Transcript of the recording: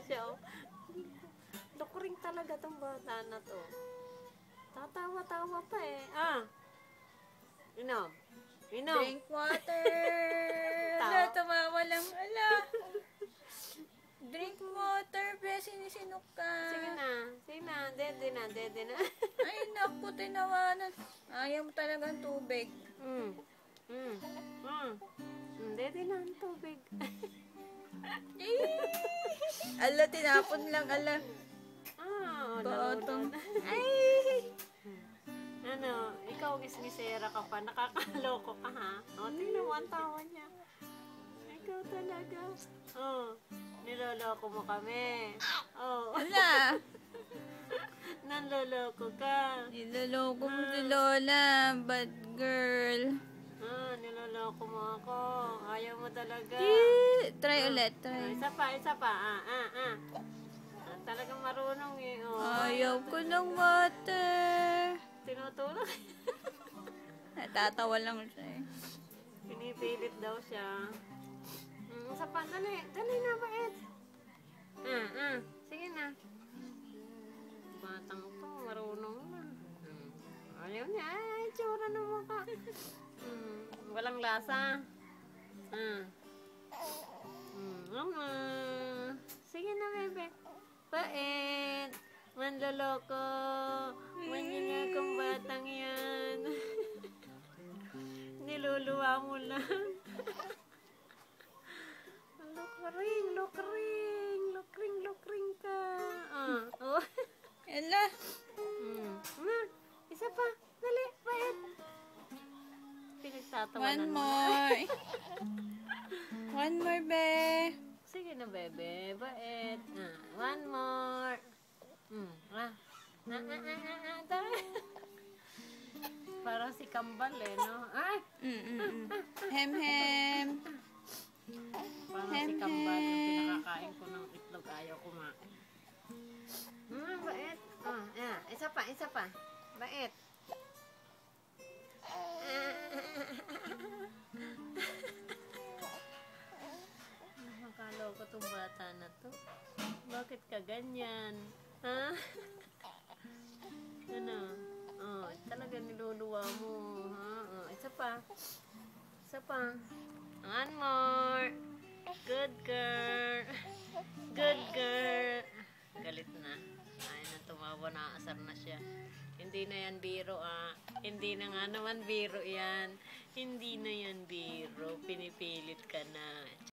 siya, oh. Lukring talaga tong bata na to. Tatawa-tawa pa eh. Inom. Inom. Drink water. Ala, tumawa lang. Ala. Drink water, be. Sinisinok ka. Sige na. Dede na. Ay, naku, tinawanan. Ayaw mo talagang tubig. Dede na ang tubig. Ala, tinapon lang, ala. Baotong. Ay! Ano, ikaw gisgisera ka pa. Nakakaloko ka, ha? Tingnan mo ang tawa niya. Ikaw talaga. Niloloko mo kami. Ala! Nanloloko ka. Niloloko mo si Lola. Bad girl. Niloloko mo ako. Ayaw mo talaga. Try ulit, try. Isa pa. Talagang marunong eh. Ayaw ko ng water. Tinutulak. Natatawa lang siya eh. Pinipilit daw siya. Isa pa, dali na, bait. Sige na. Batang to, marunong na. Ayaw niya, ay, tsura na mukha. Walang lasa. Mama. Sige na, bebe. Bait. Manloloko. Manyanga kang batang yan. Niluluwa mo lang. Lukring ka. Ala. Isa pa. Dali, bait. Pinagtatawanan mo. One more, be. Sige na, bebe. Bait. One more. Parang si Kambal eh, no? Ay! Hem. Parang si Kambal yung pinakakain ko ng itlog. Ayaw kumain. Bait. Isa pa. Bait. Nakaloko tong bata na to. Bakit ka ganyan? Ha? Ano? Talaga niluluwa mo, ha? Isa pa. One more. Good girl. Galit na. Ay, tumawa na. Asar na siya. Hindi na yan biro, Hindi na nga naman biro yan. Hindi na yan biro. Pinipilit ka na.